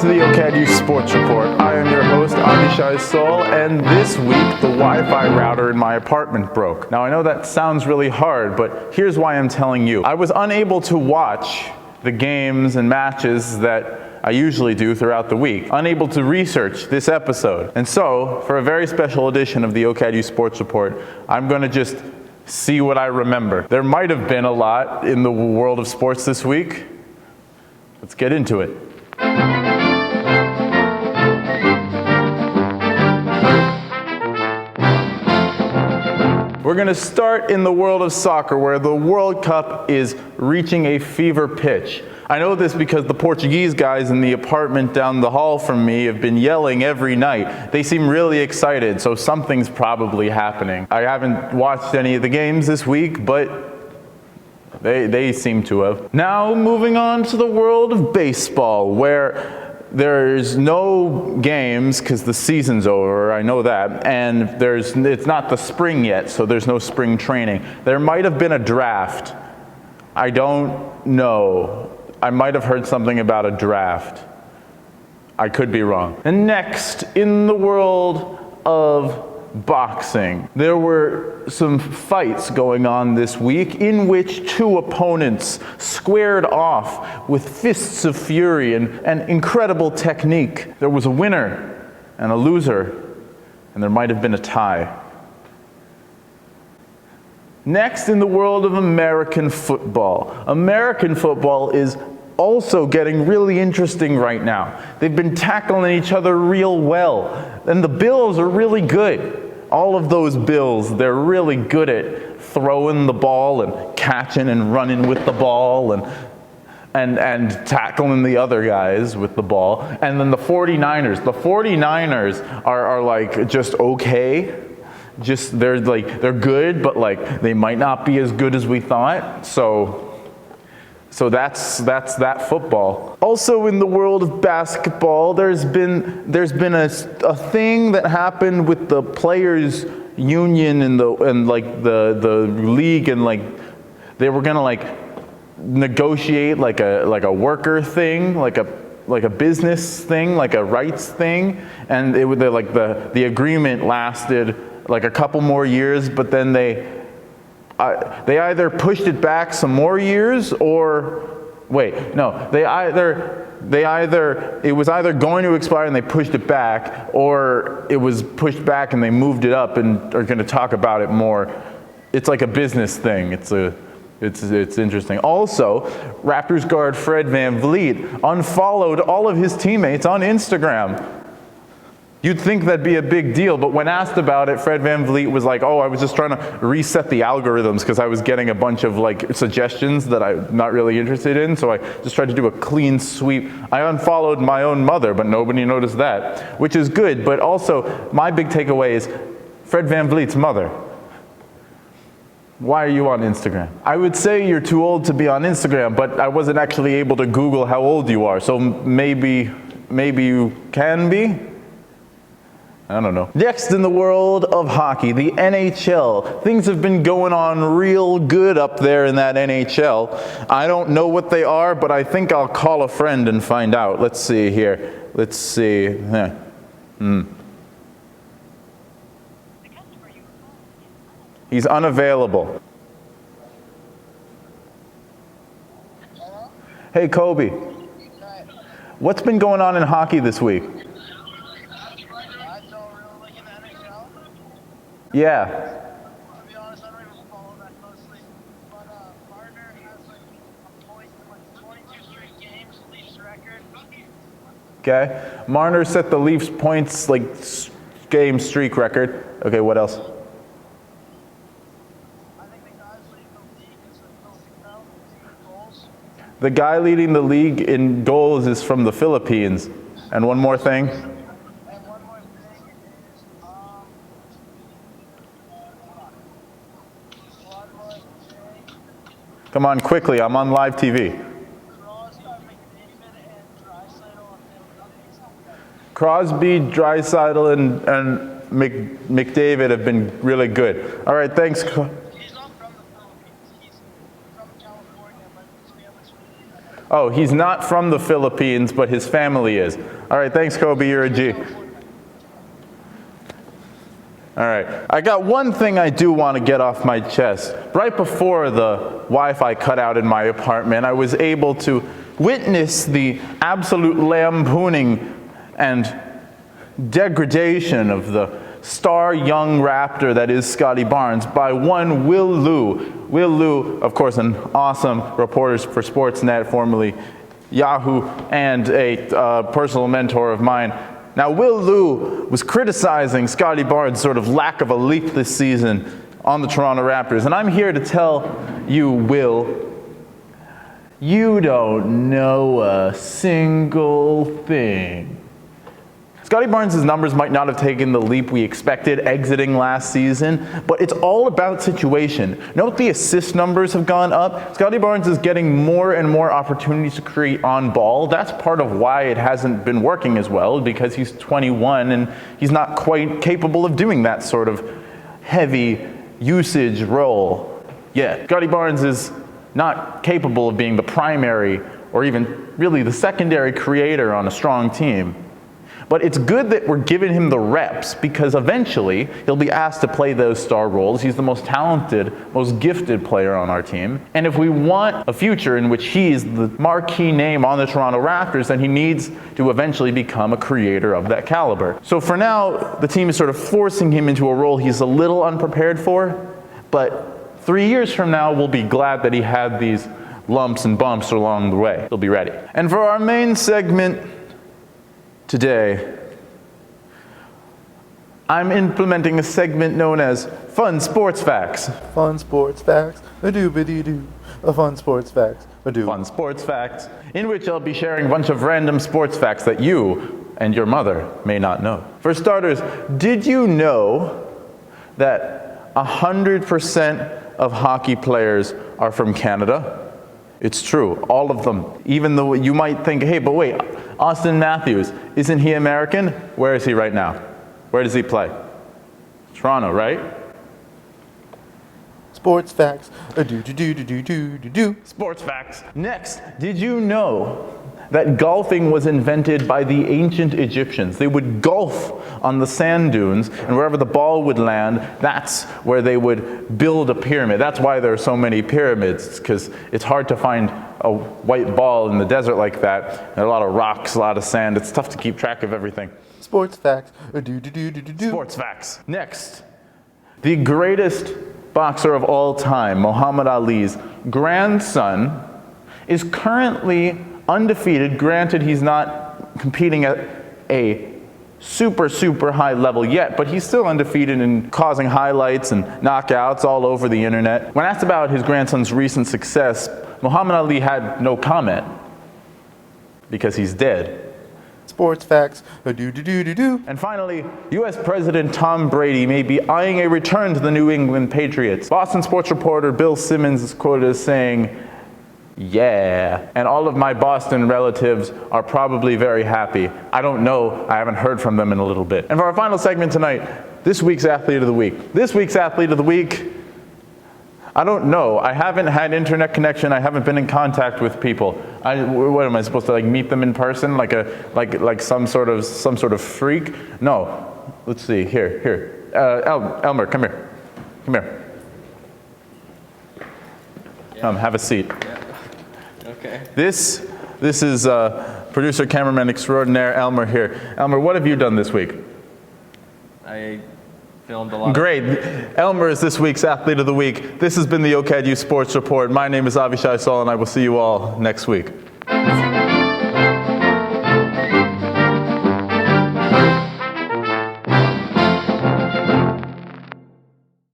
to the OCAD Sports Report. I am your host, Avishai Sol, and this week the Wi-Fi router in my apartment broke. Now I know that sounds really hard, but here's why I'm telling you. I was unable to watch the games and matches that I usually do throughout the week, unable to research this episode. And so, for a very special edition of the OCAD Sports Report, I'm going to just see what I remember. There might have been a lot in the world of sports this week. Let's get into it. We're going to start in the world of soccer, where the World Cup is reaching a fever pitch. I know this because the Portuguese guys in the apartment down the hall from me have been yelling every night. They seem really excited, so something's probably happening. I haven't watched any of the games this week, but they seem to have. Now moving on to the world of baseball, where there's no games because the season's over, I know that, and it's not the spring yet, so there's no spring training. There might have been a draft. I don't know. I might have heard something about a draft. I could be wrong. And next, in the world of boxing, there were some fights going on this week in which two opponents squared off with fists of fury and incredible technique. There was a winner and a loser, and there might have been a tie. Next, in the world of American football. American football is also getting really interesting right now. They've been tackling each other real well, and the Bills are really good. All of those Bills, they're really good at throwing the ball and catching and running with the ball and tackling the other guys with the ball. And then the 49ers are like just okay. Just they're good, but like they might not be as good as we thought. So that's that football. Also in the world of basketball, there's been a thing that happened with the players union and the league, and like they were gonna like negotiate like a worker thing, like a business thing, like a rights thing, and it would the agreement lasted like a couple more years, but then they either pushed it back some more years, or it was either going to expire and they pushed it back, or it was pushed back and they moved it up and are going to talk about it more. It's like a business thing. It's interesting. Also, Raptors guard Fred VanVleet unfollowed all of his teammates on Instagram. You'd think that'd be a big deal, but when asked about it, Fred VanVleet was like, I was just trying to reset the algorithms because I was getting a bunch of like suggestions that I'm not really interested in, so I just tried to do a clean sweep. I unfollowed my own mother, but nobody noticed that, which is good, but also my big takeaway is Fred VanVleet's mother. Why are you on Instagram? I would say you're too old to be on Instagram, but I wasn't actually able to Google how old you are, so maybe you can be? I don't know. Next, in the world of hockey, the NHL. Things have been going on real good up there in that NHL. I don't know what they are, but I think I'll call a friend and find out. Let's see here. Let's see. He's unavailable. Hey, Kobe. What's been going on in hockey this week? Yeah. To be honest, I don't even follow that closely. But Marner has a point in 22 straight games, Leafs record. Okay. Marner set the Leafs points game streak record. Okay, what else? I think the guy leading the league is Filipino in goals. The guy leading the league in goals is from the Philippines. And one more thing. Come on, quickly. I'm on live TV. Crosby, Draisaitl, and McDavid have been really good. All right, thanks. He's not from the Philippines. He's from California, but his family's from Oh, he's not from the Philippines, but his family is. All right, thanks, Kobe. You're a G. All right, I got one thing I do want to get off my chest. Right before the Wi-Fi cut out in my apartment, I was able to witness the absolute lampooning and degradation of the star young Raptor that is Scotty Barnes by one Will Liu. Will Liu, of course, an awesome reporter for Sportsnet, formerly Yahoo, and a personal mentor of mine. Now, Will Liu was criticizing Scotty Barnes' sort of lack of a leap this season on the Toronto Raptors. And I'm here to tell you, Will, you don't know a single thing. Scotty Barnes' numbers might not have taken the leap we expected exiting last season, but it's all about situation. Note the assist numbers have gone up. Scotty Barnes is getting more and more opportunities to create on ball. That's part of why it hasn't been working as well, because he's 21 and he's not quite capable of doing that sort of heavy usage role yet. Scotty Barnes is not capable of being the primary or even really the secondary creator on a strong team. But it's good that we're giving him the reps, because eventually he'll be asked to play those star roles. He's the most talented, most gifted player on our team. And if we want a future in which he's the marquee name on the Toronto Raptors, then he needs to eventually become a creator of that caliber. So for now, the team is sort of forcing him into a role he's a little unprepared for, but 3 years from now, we'll be glad that he had these lumps and bumps along the way. He'll be ready. And for our main segment today, I'm implementing a segment known as Fun Sports Facts. Fun sports facts, a doobity-doo. A fun sports facts, a doo. Fun Sports Facts, in which I'll be sharing a bunch of random sports facts that you and your mother may not know. For starters, did you know that 100% of hockey players are from Canada? It's true, all of them. Even though you might think, hey, but wait, Austin Matthews, isn't he American? Where is he right now? Where does he play? Toronto, right? Sports facts, a doo-doo-doo-doo-doo-doo-doo. Sports facts. Next, did you know that golfing was invented by the ancient Egyptians? They would golf on the sand dunes, and wherever the ball would land, that's where they would build a pyramid. That's why there are so many pyramids, because it's hard to find a white ball in the desert like that. There are a lot of rocks, a lot of sand. It's tough to keep track of everything. Sports facts, a doo-doo-doo-doo-doo. Sports facts. Next, the greatest boxer of all time, Muhammad Ali's grandson, is currently undefeated. Granted, he's not competing at a super high level yet, but he's still undefeated in causing highlights and knockouts all over the internet. When asked about his grandson's recent success, Muhammad Ali had no comment, because he's dead. Sports facts, a doo-doo-doo-doo-doo. And finally, U.S. President Tom Brady may be eyeing a return to the New England Patriots. Boston sports reporter Bill Simmons is quoted as saying, "Yeah." And all of my Boston relatives are probably very happy. I don't know, I haven't heard from them in a little bit. And for our final segment tonight, this week's Athlete of the Week. This week's Athlete of the Week, I don't know. I haven't had internet connection. I haven't been in contact with people. What am I supposed to meet them in person, like some sort of freak? No. Let's see. Here. Elmer, come here. Have a seat. Yeah. Okay. This is producer, cameraman extraordinaire Elmer here. Elmer, what have you done this week? I filmed a lot. Great. Elmer is this week's Athlete of the Week. This has been the OCAD Youth Sports Report. My name is Avishai Saul, and I will see you all next week.